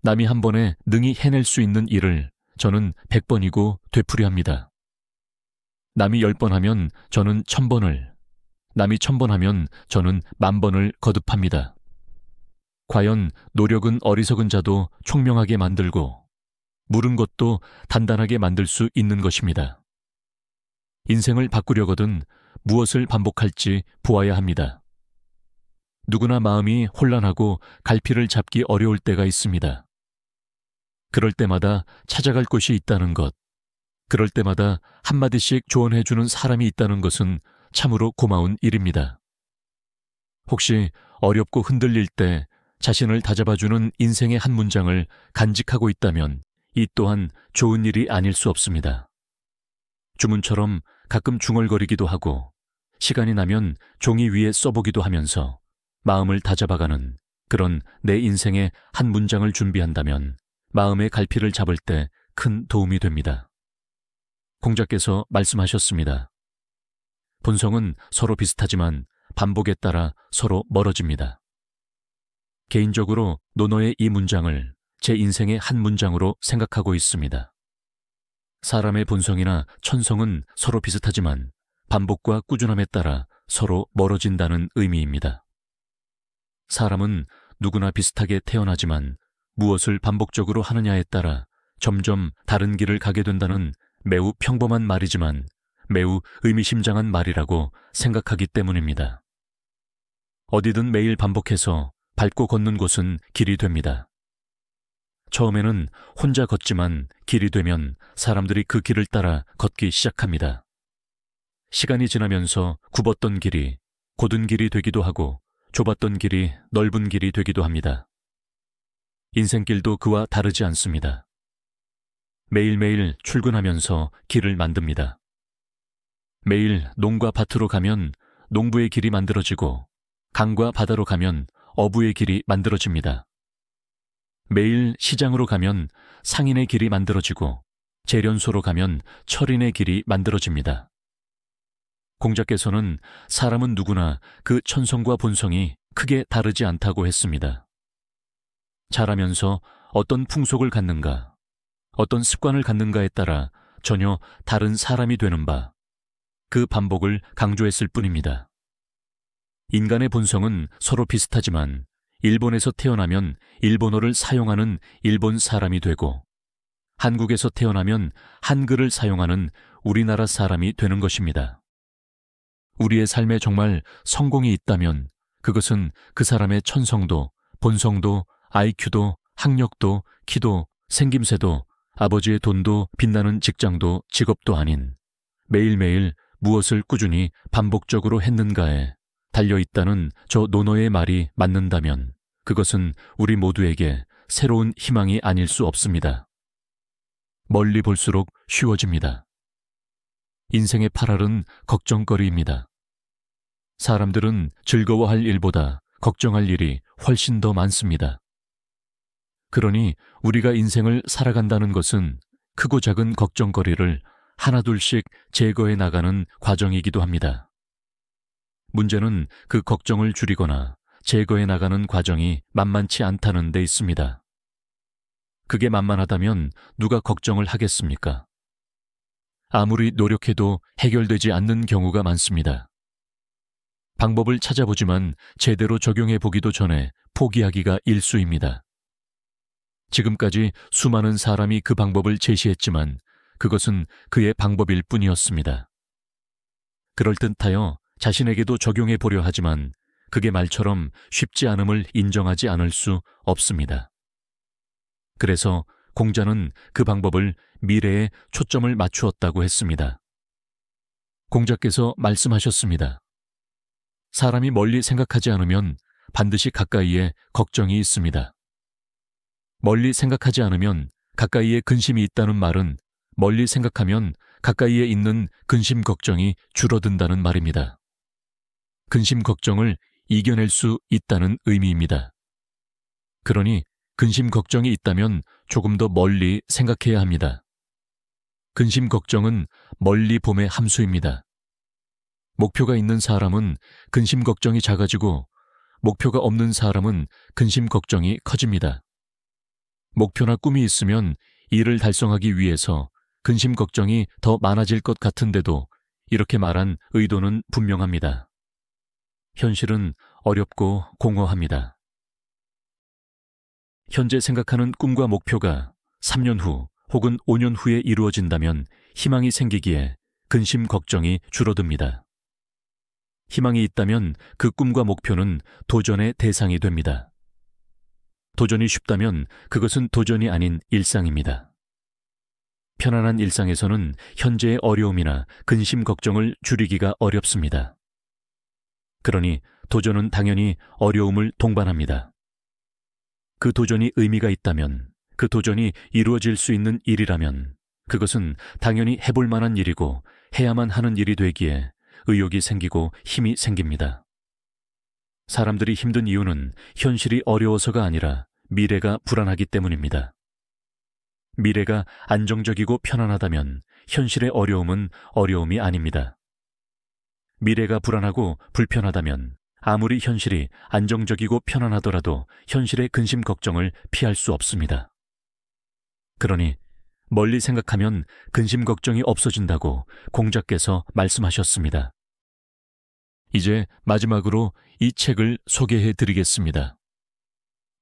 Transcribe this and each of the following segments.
남이 한 번에 능히 해낼 수 있는 일을 저는 100번이고 되풀이합니다. 남이 10번 하면 저는 1000번을, 남이 1000번 하면 저는 10,000번을 거듭합니다. 과연 노력은 어리석은 자도 총명하게 만들고 무른 것도 단단하게 만들 수 있는 것입니다. 인생을 바꾸려거든 무엇을 반복할지 보아야 합니다. 누구나 마음이 혼란하고 갈피를 잡기 어려울 때가 있습니다. 그럴 때마다 찾아갈 곳이 있다는 것, 그럴 때마다 한마디씩 조언해주는 사람이 있다는 것은 참으로 고마운 일입니다. 혹시 어렵고 흔들릴 때 자신을 다잡아주는 인생의 한 문장을 간직하고 있다면 이 또한 좋은 일이 아닐 수 없습니다. 주문처럼 가끔 중얼거리기도 하고 시간이 나면 종이 위에 써보기도 하면서 마음을 다잡아가는 그런 내 인생의 한 문장을 준비한다면 마음의 갈피를 잡을 때 큰 도움이 됩니다. 공자께서 말씀하셨습니다. 본성은 서로 비슷하지만 반복에 따라 서로 멀어집니다. 개인적으로 노노의 이 문장을 제 인생의 한 문장으로 생각하고 있습니다. 사람의 본성이나 천성은 서로 비슷하지만 반복과 꾸준함에 따라 서로 멀어진다는 의미입니다. 사람은 누구나 비슷하게 태어나지만 무엇을 반복적으로 하느냐에 따라 점점 다른 길을 가게 된다는 매우 평범한 말이지만 매우 의미심장한 말이라고 생각하기 때문입니다. 어디든 매일 반복해서 밟고 걷는 곳은 길이 됩니다. 처음에는 혼자 걷지만 길이 되면 사람들이 그 길을 따라 걷기 시작합니다. 시간이 지나면서 굽었던 길이 곧은 길이 되기도 하고 좁았던 길이 넓은 길이 되기도 합니다. 인생길도 그와 다르지 않습니다. 매일매일 출근하면서 길을 만듭니다. 매일 농과 밭으로 가면 농부의 길이 만들어지고 강과 바다로 가면 어부의 길이 만들어집니다. 매일 시장으로 가면 상인의 길이 만들어지고 재련소로 가면 철인의 길이 만들어집니다. 공자께서는 사람은 누구나 그 천성과 본성이 크게 다르지 않다고 했습니다. 자라면서 어떤 풍속을 갖는가, 어떤 습관을 갖는가에 따라 전혀 다른 사람이 되는 바, 그 반복을 강조했을 뿐입니다. 인간의 본성은 서로 비슷하지만 일본에서 태어나면 일본어를 사용하는 일본 사람이 되고 한국에서 태어나면 한글을 사용하는 우리나라 사람이 되는 것입니다. 우리의 삶에 정말 성공이 있다면 그것은 그 사람의 천성도, 본성도, IQ도, 학력도, 키도, 생김새도, 아버지의 돈도, 빛나는 직장도, 직업도 아닌 매일매일 무엇을 꾸준히 반복적으로 했는가에 달려있다는 저 노노의 말이 맞는다면 그것은 우리 모두에게 새로운 희망이 아닐 수 없습니다. 멀리 볼수록 쉬워집니다. 인생의 8알은 걱정거리입니다. 사람들은 즐거워할 일보다 걱정할 일이 훨씬 더 많습니다. 그러니 우리가 인생을 살아간다는 것은 크고 작은 걱정거리를 하나둘씩 제거해 나가는 과정이기도 합니다. 문제는 그 걱정을 줄이거나 제거해 나가는 과정이 만만치 않다는 데 있습니다. 그게 만만하다면 누가 걱정을 하겠습니까? 아무리 노력해도 해결되지 않는 경우가 많습니다. 방법을 찾아보지만 제대로 적용해 보기도 전에 포기하기가 일쑤입니다. 지금까지 수많은 사람이 그 방법을 제시했지만 그것은 그의 방법일 뿐이었습니다. 그럴듯하여 자신에게도 적용해 보려 하지만 그게 말처럼 쉽지 않음을 인정하지 않을 수 없습니다. 그래서 공자는 그 방법을 미래에 초점을 맞추었다고 했습니다. 공자께서 말씀하셨습니다. 사람이 멀리 생각하지 않으면 반드시 가까이에 걱정이 있습니다. 멀리 생각하지 않으면 가까이에 근심이 있다는 말은 멀리 생각하면 가까이에 있는 근심 걱정이 줄어든다는 말입니다. 근심 걱정을 이겨낼 수 있다는 의미입니다. 그러니 근심 걱정이 있다면 조금 더 멀리 생각해야 합니다. 근심 걱정은 멀리 봄의 함수입니다. 목표가 있는 사람은 근심 걱정이 작아지고 목표가 없는 사람은 근심 걱정이 커집니다. 목표나 꿈이 있으면 이를 달성하기 위해서 근심 걱정이 더 많아질 것 같은데도 이렇게 말한 의도는 분명합니다. 현실은 어렵고 공허합니다. 현재 생각하는 꿈과 목표가 3년 후 혹은 5년 후에 이루어진다면 희망이 생기기에 근심 걱정이 줄어듭니다. 희망이 있다면 그 꿈과 목표는 도전의 대상이 됩니다. 도전이 쉽다면 그것은 도전이 아닌 일상입니다. 편안한 일상에서는 현재의 어려움이나 근심 걱정을 줄이기가 어렵습니다. 그러니 도전은 당연히 어려움을 동반합니다. 그 도전이 의미가 있다면, 그 도전이 이루어질 수 있는 일이라면 그것은 당연히 해볼 만한 일이고 해야만 하는 일이 되기에 의욕이 생기고 힘이 생깁니다. 사람들이 힘든 이유는 현실이 어려워서가 아니라 미래가 불안하기 때문입니다. 미래가 안정적이고 편안하다면 현실의 어려움은 어려움이 아닙니다. 미래가 불안하고 불편하다면 아무리 현실이 안정적이고 편안하더라도 현실의 근심 걱정을 피할 수 없습니다. 그러니 멀리 생각하면 근심 걱정이 없어진다고 공자께서 말씀하셨습니다. 이제 마지막으로 이 책을 소개해 드리겠습니다.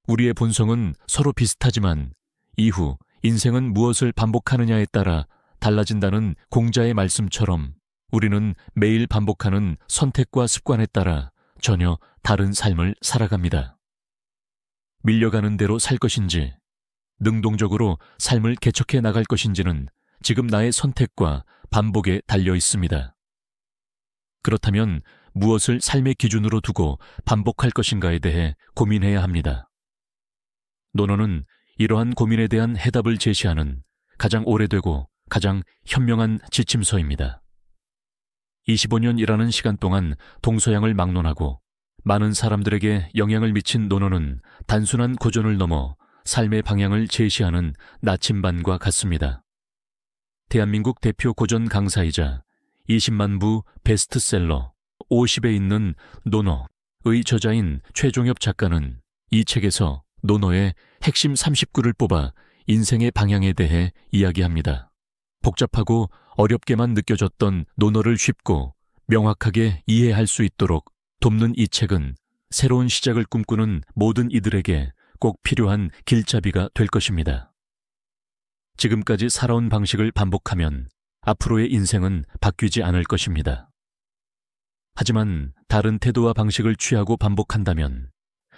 우리의 본성은 서로 비슷하지만 이후 인생은 무엇을 반복하느냐에 따라 달라진다는 공자의 말씀처럼 우리는 매일 반복하는 선택과 습관에 따라 전혀 다른 삶을 살아갑니다. 밀려가는 대로 살 것인지, 능동적으로 삶을 개척해 나갈 것인지는 지금 나의 선택과 반복에 달려 있습니다. 그렇다면 무엇을 삶의 기준으로 두고 반복할 것인가에 대해 고민해야 합니다. 논어는 이러한 고민에 대한 해답을 제시하는 가장 오래되고 가장 현명한 지침서입니다. 25년이라는 시간 동안 동서양을 막론하고 많은 사람들에게 영향을 미친 논어는 단순한 고전을 넘어 삶의 방향을 제시하는 나침반과 같습니다. 대한민국 대표 고전 강사이자 20만 부 베스트셀러 50에 있는 논어의 저자인 최종엽 작가는 이 책에서 논어의 핵심 30구를 뽑아 인생의 방향에 대해 이야기합니다. 복잡하고 어렵게만 느껴졌던 논어를 쉽고 명확하게 이해할 수 있도록 돕는 이 책은 새로운 시작을 꿈꾸는 모든 이들에게 꼭 필요한 길잡이가 될 것입니다. 지금까지 살아온 방식을 반복하면 앞으로의 인생은 바뀌지 않을 것입니다. 하지만 다른 태도와 방식을 취하고 반복한다면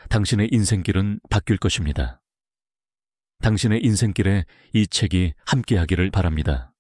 당신의 인생길은 바뀔 것입니다. 당신의 인생길에 이 책이 함께하기를 바랍니다.